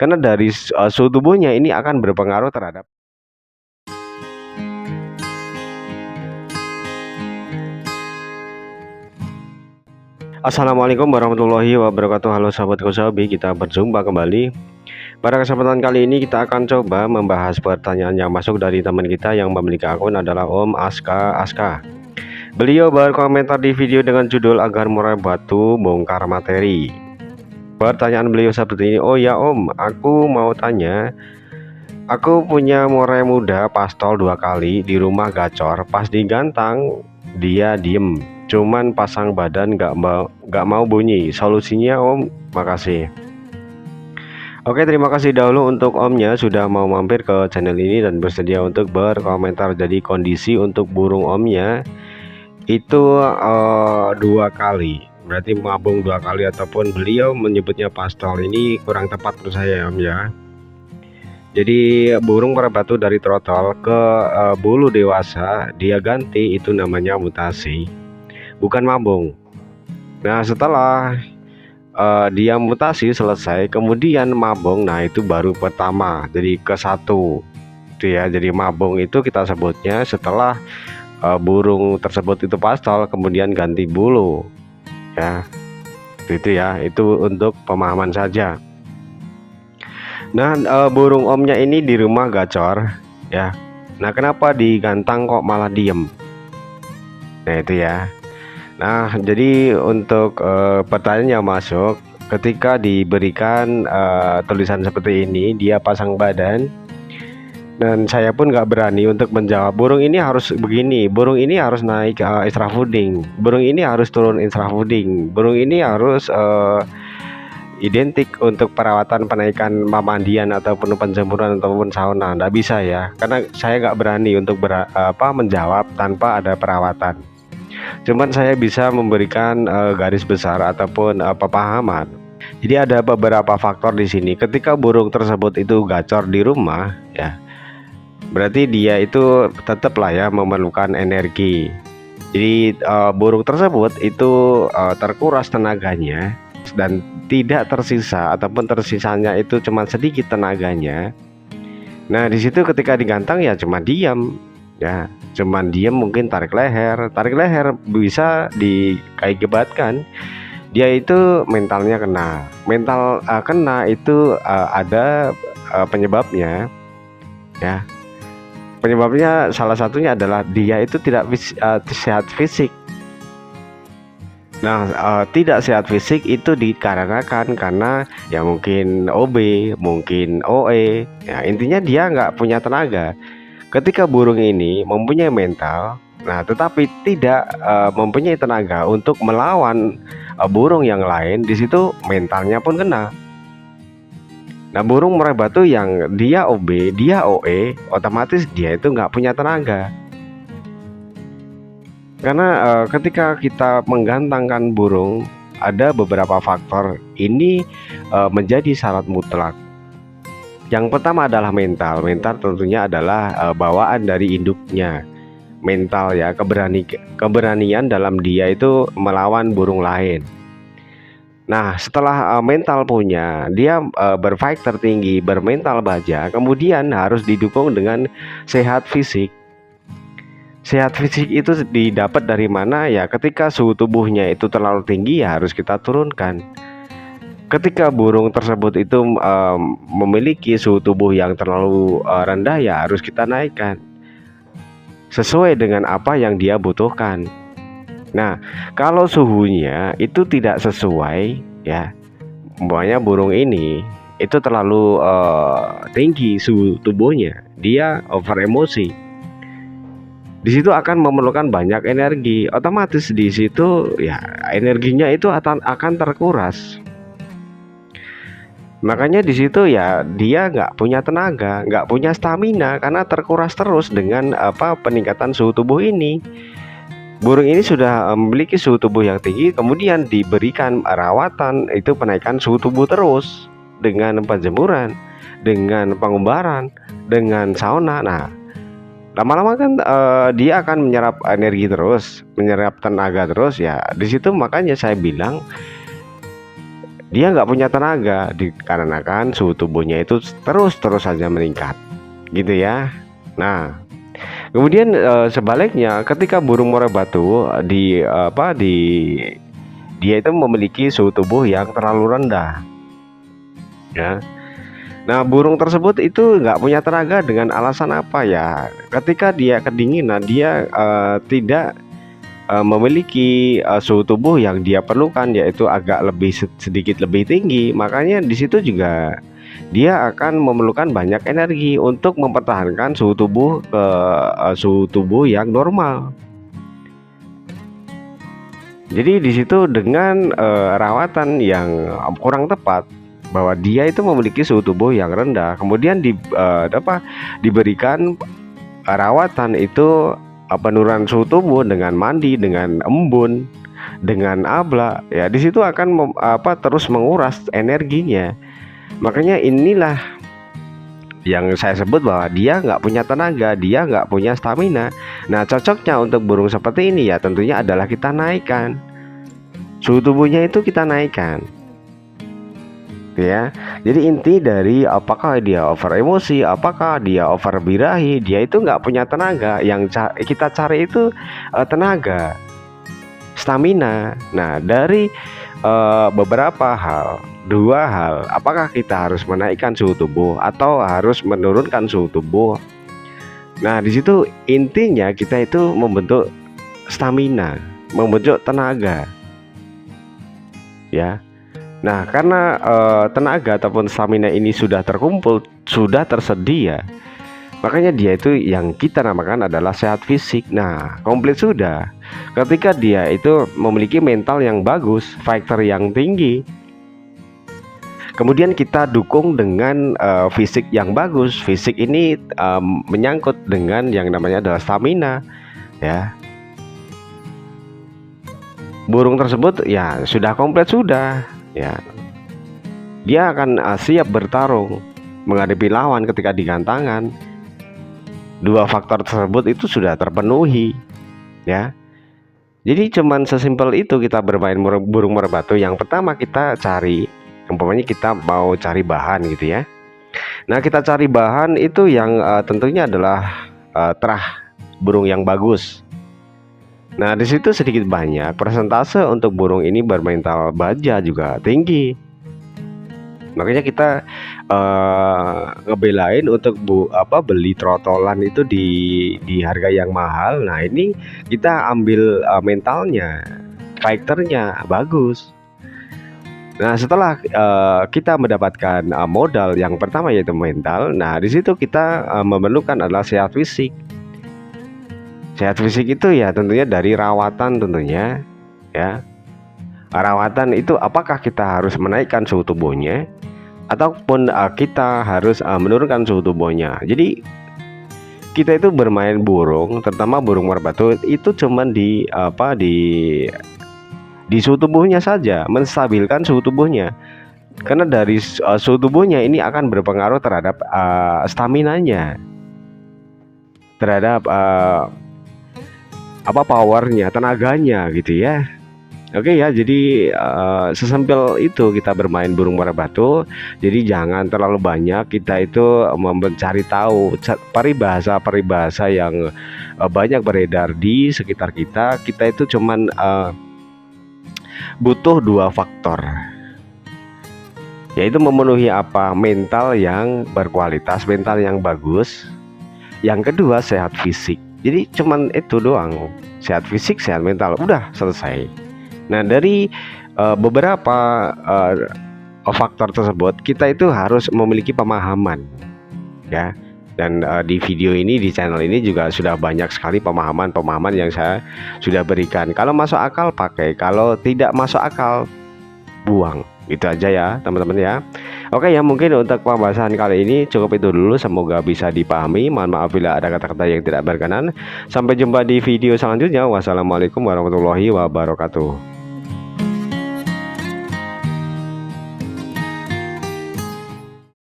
Karena dari suhu tubuhnya ini akan berpengaruh terhadap. Assalamualaikum warahmatullahi wabarakatuh. Halo sahabat Kosabi, kita berjumpa kembali. Pada kesempatan kali ini kita akan coba membahas pertanyaan yang masuk dari teman kita yang memiliki akun adalah Om Aska. Beliau berkomentar di video dengan judul agar murai batu bongkar materi. Pertanyaan beliau seperti ini. Oh ya Om, aku mau tanya. Aku punya murai muda pastol 2 kali di rumah gacor. Pas digantang dia diem, cuman pasang badan gak mau bunyi. Solusinya Om, makasih. Oke, terima kasih dahulu untuk Omnya sudah mau mampir ke channel ini dan bersedia untuk berkomentar. Jadi kondisi untuk burung Omnya itu 2 kali, berarti mabung 2 kali, ataupun beliau menyebutnya pastol. Ini kurang tepat menurut saya Om ya. Jadi burung murai batu dari trotol ke bulu dewasa dia ganti, itu namanya mutasi, bukan mabung. Nah setelah dia mutasi selesai kemudian mabung, nah itu baru pertama, jadi ke satu itu ya. Jadi mabung itu kita sebutnya setelah burung tersebut itu pastol kemudian ganti bulu ya, itu ya. Itu untuk pemahaman saja. Nah burung Omnya ini di rumah gacor ya. Nah kenapa digantang kok malah diem? Nah itu ya. Nah jadi untuk pertanyaan yang masuk, ketika diberikan tulisan seperti ini dia pasang badan, dan saya pun nggak berani untuk menjawab burung ini harus begini, burung ini harus naik extra fooding, burung ini harus turun extra fooding, burung ini harus identik untuk perawatan penaikan pemandian ataupun penjemuran ataupun sauna. Nggak bisa ya, karena saya nggak berani untuk menjawab tanpa ada perawatan. Cuman saya bisa memberikan garis besar ataupun pemahaman. Jadi ada beberapa faktor di sini. Ketika burung tersebut itu gacor di rumah ya, berarti dia itu tetap lah ya memerlukan energi. Jadi burung tersebut itu terkuras tenaganya dan tidak tersisa, ataupun tersisanya itu cuma sedikit tenaganya. Nah di situ ketika digantang ya cuma diam ya, cuman diam, mungkin tarik leher bisa dikaitkan. Dia itu mentalnya kena, kena itu ada penyebabnya ya. Penyebabnya salah satunya adalah dia itu tidak sehat fisik. Nah tidak sehat fisik itu dikarenakan karena ya mungkin OB, mungkin OE ya, intinya dia nggak punya tenaga. Ketika burung ini mempunyai mental, nah tetapi tidak mempunyai tenaga untuk melawan burung yang lain, di situ mentalnya pun kena. Nah burung murai batu yang dia OB, dia OE, otomatis dia itu nggak punya tenaga. Karena ketika kita menggantangkan burung, ada beberapa faktor ini menjadi syarat mutlak. Yang pertama adalah mental. Mental tentunya adalah bawaan dari induknya. Mental ya, keberanian dalam dia itu melawan burung lain. Nah setelah mental punya, dia berfight tertinggi, bermental baja, kemudian harus didukung dengan sehat fisik. Sehat fisik itu didapat dari mana ya? Ketika suhu tubuhnya itu terlalu tinggi ya harus kita turunkan. Ketika burung tersebut itu memiliki suhu tubuh yang terlalu rendah ya harus kita naikkan sesuai dengan apa yang dia butuhkan. Nah kalau suhunya itu tidak sesuai ya, umpamanya burung ini itu terlalu tinggi suhu tubuhnya, dia over emosi, di situ akan memerlukan banyak energi, otomatis di situ ya energinya itu akan terkuras. Makanya di situ ya dia nggak punya tenaga, nggak punya stamina karena terkuras terus dengan peningkatan suhu tubuh ini. Burung ini sudah memiliki suhu tubuh yang tinggi, kemudian diberikan rawatan itu penaikan suhu tubuh terus dengan penjemuran, dengan pengumbaran, dengan sauna. Nah lama-lama kan dia akan menyerap energi terus, menyerap tenaga terus ya. Di situ makanya saya bilang dia nggak punya tenaga dikarenakan suhu tubuhnya itu terus saja meningkat, gitu ya. Nah, kemudian sebaliknya ketika burung muara batu dia itu memiliki suhu tubuh yang terlalu rendah, ya. Nah, burung tersebut itu nggak punya tenaga dengan alasan apa ya? Ketika dia kedinginan, dia tidak memiliki suhu tubuh yang dia perlukan, yaitu agak sedikit lebih tinggi. Makanya di situ juga dia akan memerlukan banyak energi untuk mempertahankan suhu tubuh ke suhu tubuh yang normal. Jadi di situ dengan rawatan yang kurang tepat, bahwa dia itu memiliki suhu tubuh yang rendah, kemudian diberikan rawatan itu penurunan suhu tubuh dengan mandi, dengan embun, dengan ablak, ya di situ akan terus menguras energinya. Makanya inilah yang saya sebut bahwa dia nggak punya tenaga, dia nggak punya stamina. Nah, cocoknya untuk burung seperti ini ya tentunya adalah kita naikkan suhu tubuhnya, itu kita naikkan, ya. Jadi inti dari apakah dia over emosi, apakah dia over birahi, dia itu nggak punya tenaga. Yang kita cari itu tenaga, stamina. Nah, dari beberapa hal, dua hal, apakah kita harus menaikkan suhu tubuh atau harus menurunkan suhu tubuh. Nah, di situ intinya kita itu membentuk stamina, membentuk tenaga, ya. Nah, karena tenaga ataupun stamina ini sudah terkumpul, sudah tersedia, makanya dia itu yang kita namakan adalah sehat fisik. Nah, komplit sudah. Ketika dia itu memiliki mental yang bagus, fighter yang tinggi, kemudian kita dukung dengan fisik yang bagus. Fisik ini menyangkut dengan yang namanya adalah stamina, ya. Burung tersebut ya sudah komplit sudah, ya. Dia akan siap bertarung menghadapi lawan ketika digantangan. Dua faktor tersebut itu sudah terpenuhi, ya. Jadi cuman sesimpel itu kita bermain burung merpati. Yang pertama kita cari, umpamanya kita mau cari bahan gitu ya. Nah, kita cari bahan itu yang tentunya adalah terah burung yang bagus. Nah, di situ sedikit banyak persentase untuk burung ini bermental baja juga tinggi. Makanya kita ngebelain untuk beli trotolan itu di harga yang mahal. Nah, ini kita ambil mentalnya, fighternya bagus. Nah, setelah kita mendapatkan modal yang pertama yaitu mental, nah di situ kita memerlukan adalah sehat fisik. Sehat fisik itu ya tentunya dari rawatan tentunya, ya. Rawatan itu apakah kita harus menaikkan suhu tubuhnya ataupun kita harus menurunkan suhu tubuhnya. Jadi kita itu bermain burung, terutama burung merpati itu cuman di suhu tubuhnya saja, menstabilkan suhu tubuhnya. Karena dari suhu tubuhnya ini akan berpengaruh terhadap staminanya, terhadap powernya, tenaganya gitu ya. Oke ya, jadi sesimpel itu kita bermain burung merpati. Jadi jangan terlalu banyak kita itu mencari tahu peribahasa yang banyak beredar di sekitar kita. Kita itu cuman butuh dua faktor, yaitu memenuhi mental yang berkualitas, mental yang bagus. Yang kedua sehat fisik. Jadi cuman itu doang, sehat fisik, sehat mental, udah selesai. Nah, dari beberapa faktor tersebut kita itu harus memiliki pemahaman, ya. Dan di video ini, di channel ini juga sudah banyak sekali pemahaman yang saya sudah berikan. Kalau masuk akal pakai, kalau tidak masuk akal buang. Itu aja ya teman-teman ya. Oke ya, mungkin untuk pembahasan kali ini cukup itu dulu. Semoga bisa dipahami. Mohon maaf bila ada kata-kata yang tidak berkenan. Sampai jumpa di video selanjutnya. Wassalamualaikum warahmatullahi wabarakatuh.